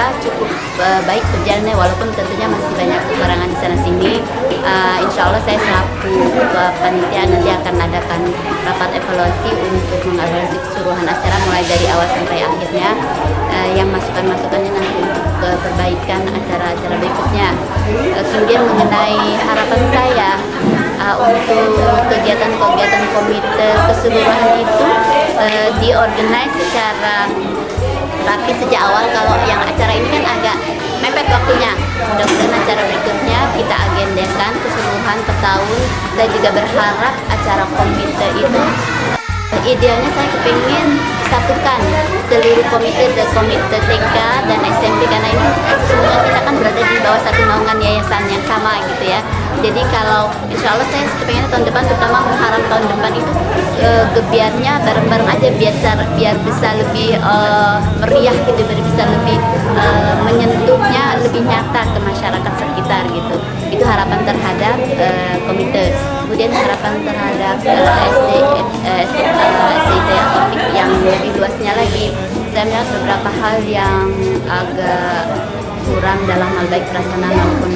alhamdulillah cukup baik berjalannya, walaupun tentunya masih banyak kekurangan di sana sini. Insya Allah saya selaku panitia nanti akan adakan rapat evaluasi untuk mengevaluasi keseluruhan acara mulai dari awal sampai akhirnya, yang masukan-masukannya nanti untuk perbaikan acara-acara berikutnya. Kemudian mengenai harapan saya untuk kegiatan-kegiatan komite keseluruhan itu diorganize secara rapi sejak awal. Kalau yang acara ini kan agak mepet waktunya, mudah-mudahan acara berikutnya kita agendakan keseluruhan per tahun. Saya juga berharap acara komite itu idealnya saya kepingin satukan seluruh komite TK dan SMP, karena ini semua kita kan berada di bawah satu naungan yayasan yang sama gitu ya. Jadi kalau insya Allah saya kepingin tahun depan, terutama mengharap tahun depan itu gebiarnya bareng-bareng aja, biar bisa lebih meriah gitu, biar bisa lebih menyentuhnya lebih nyata ke masyarakat sekitar gitu. Itu harapan terhadap komite. Kemudian harapan terhadap SDIT Topik yang lebih luasnya lagi, saya melihat beberapa hal yang agak kurang dalam hal baik pelaksanaan maupun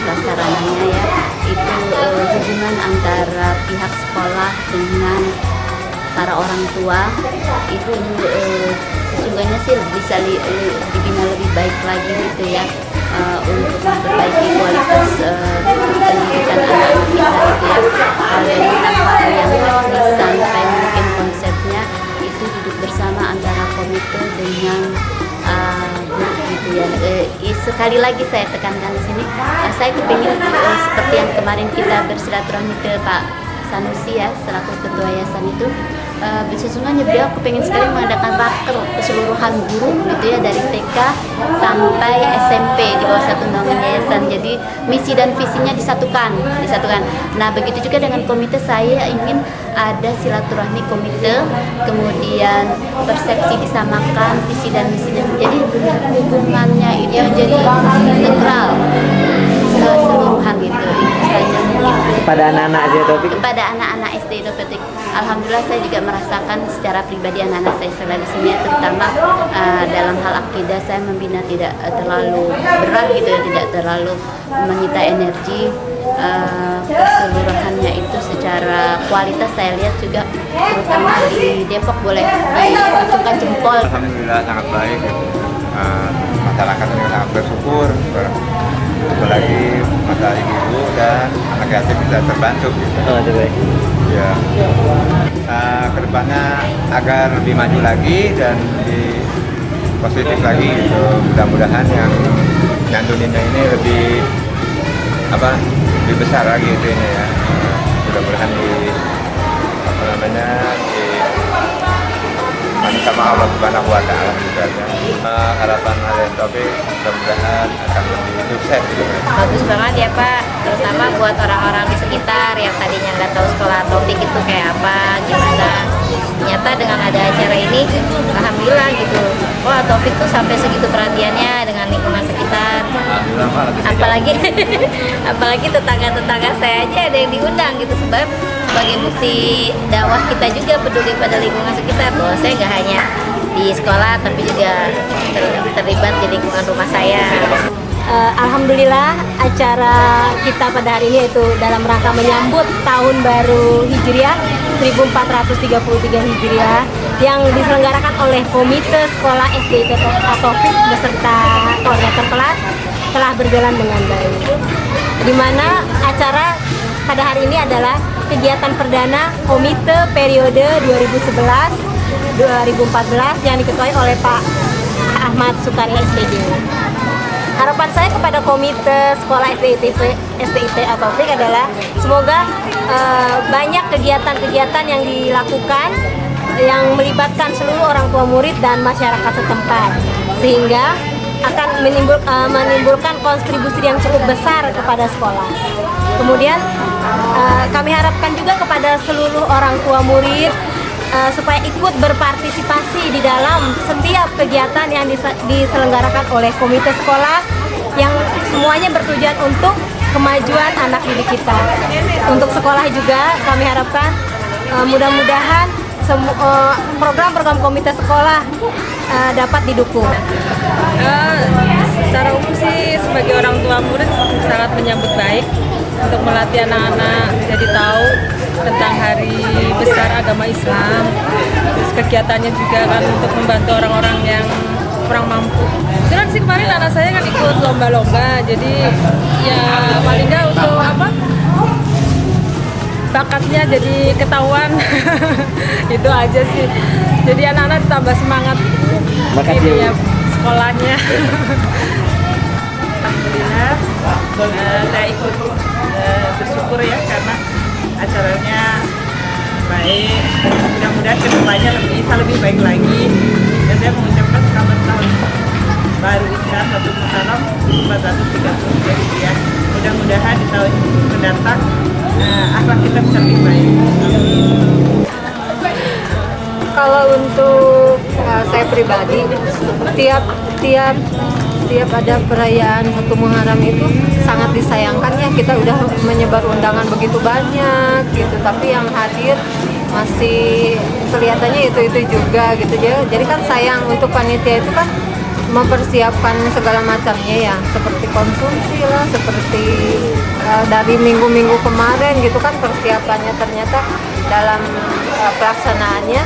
prasarananya ya. Itu hubungan antara pihak sekolah dengan para orang tua itu sesungguhnya sih bisa dibina lebih baik lagi gitu ya, untuk memperbaiki kualitas pendidikan anak-anak kita gitu ya. Dari hal yang teknis sampai mungkin konsepnya itu duduk bersama antara komite dengan guru gitu ya. Sekali lagi saya tekankan di sini, saya kepingin seperti yang kemarin kita bersilaturahmi ke Pak Sanusi ya, selaku ketua yayasan itu, sesungguhnya beliau kepingin sekali mengadakan raker keseluruhan guru gitu ya, dari TK sampai SMP di bawah satu naungan yayasan. Jadi misi dan visinya disatukan. Nah begitu juga dengan komite, saya ingin ada silaturahmi komite, kemudian persepsi disamakan, visi dan misinya, jadi hubungannya itu jadi integral keseluruhan gitu. Itu saja mungkin. Kepada anak-anak SD Topik? Kepada anak-anak SD Topik, alhamdulillah saya juga merasakan secara pribadi anak-anak saya selalu di sini, terutama dalam hal akidah saya membina tidak terlalu berat gitu ya, tidak terlalu menyita energi. Keseluruhannya itu secara kualitas saya lihat juga, terutama di Depok boleh diacungkan jempol. Alhamdulillah sangat baik. Masyarakat juga sangat bersyukur, apalagi masalah ibu dan anak yatim bisa terbantu gitu. Oh, itu baik. Ya. Kedepannya agar lebih maju lagi dan lebih positif lagi gitu. Mudah-mudahan yang nyantuninnya ini lebih besar lagi itu ini ya. Mudah-mudahan sama Allah Subhanahu wa Ta'ala gitu aja. Harapan Alias Topik mudah-mudahan akan lebih sukses gitu. Bagus banget ya Pak, terutama buat orang-orang di sekitar yang tadinya nggak tahu sekolah Topik itu kayak apa, gimana. Ternyata dengan ada acara ini, alhamdulillah gitu. Wah, Topik tuh sampai segitu perhatiannya dengan lingkungan sekitar. Alhamdulillah Pak, apalagi tetangga-tetangga saya aja ada yang diundang gitu, sebab sebagai bukti dakwah kita juga peduli pada lingkungan sekitar. Bahwa saya nggak hanya di sekolah tapi juga terlibat di lingkungan rumah saya. Alhamdulillah acara kita pada hari ini yaitu dalam rangka menyambut tahun baru Hijriah 1433 Hijriah yang diselenggarakan oleh Komite Sekolah SDIT Topik beserta koordinator kelas telah berjalan dengan baik. Di mana acara pada hari ini adalah kegiatan perdana komite periode 2011-2014 yang diketuai oleh Pak Ahmad Sukarya SPD. Harapan saya kepada komite sekolah SDIT Topik adalah semoga banyak kegiatan-kegiatan yang dilakukan yang melibatkan seluruh orang tua murid dan masyarakat setempat, sehingga akan menimbulkan kontribusi yang cukup besar kepada sekolah. Kemudian kami harapkan juga kepada seluruh orang tua murid supaya ikut berpartisipasi di dalam setiap kegiatan yang diselenggarakan oleh komite sekolah yang semuanya bertujuan untuk kemajuan anak didik kita. Untuk sekolah juga kami harapkan mudah-mudahan program-program komite sekolah dapat didukung. Secara umum sih sebagai orang tua murid sangat menyambut baik untuk melatih anak-anak jadi tahu tentang hari besar agama Islam. Terus kegiatannya juga kan untuk membantu orang-orang yang kurang mampu. Kebetulan sih kemarin anak saya kan ikut lomba-lomba, jadi ya paling nggak untuk apa? Bakatnya jadi ketahuan. Itu aja sih. Jadi anak-anak tambah semangat gitu ya sekolahnya. Alhamdulillah, saya ikut bersyukur ya karena acaranya baik. Mudah-mudahan kedepannya bisa lebih baik lagi. Dan saya mengucapkan selamat tahun baru Islam 1 Muharram 1430 Hijriah. Mudah-mudahan di tahun mendatang akhlak kita bisa lebih baik. Kalau untuk saya pribadi, tiap ada perayaan 1 Muharram itu sangat disayangkan ya, kita udah menyebar undangan begitu banyak gitu, tapi yang hadir masih kelihatannya itu juga gitu. Jadi kan sayang untuk panitia itu kan mempersiapkan segala macamnya ya, seperti konsumsi lah, seperti dari minggu-minggu kemarin gitu kan persiapannya, ternyata dalam pelaksanaannya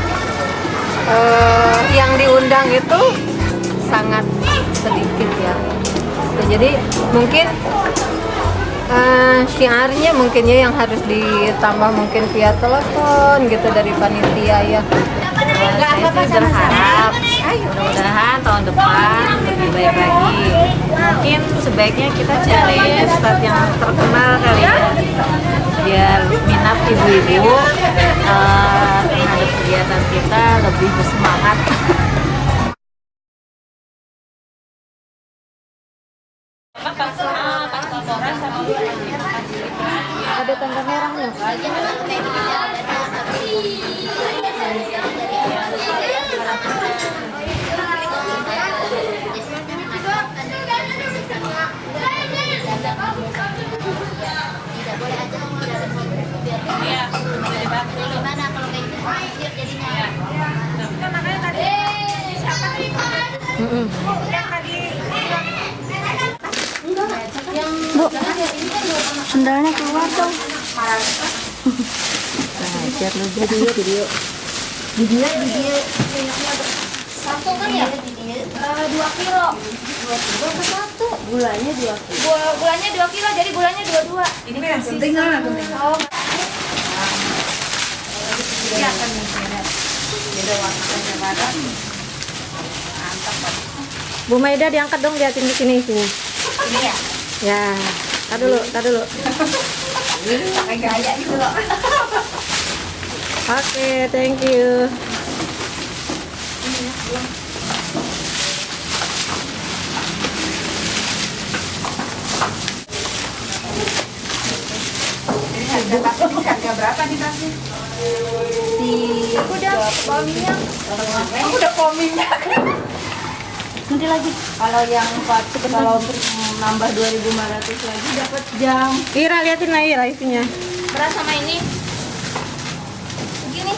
yang diundang itu sangat sedikit ya. Jadi mungkin syiarnya mungkin ya yang harus ditambah mungkin via telepon gitu dari panitia ya. Saya sih berharap mudah-mudahan tahun depan lebih baik lagi. Mungkin sebaiknya kita cari ustadz yang terkenal kali ya, biar minat ibu-ibu terhadap kegiatan kita lebih bersemangat. Ada tanda merahnya. Bu, sendalnya keluar dong. Biar lu video. Satu kan ya? 2 kilo. 2 kilo satu. Gulanya 2 kilo. Gulanya 2 kilo, jadi gulanya 22. Ini yang penting lah. Oh. Iya kan lihat. Beda warnanya pada. Mantap. Bu Maida diangkat dong, liatin di sini. Ini ya? Ya, tar dulu. Pakai gaya gitu loh. Oke, thank you. Harga berapa nih tasnya? Aku udah bawa minyak. Aku udah bawa minyak. Nanti lagi. Kalau yang 4 kalau nambah 2.500 lagi dapat jam. Ira, liatin lah Ira isinya. Beras sama ini. Begini.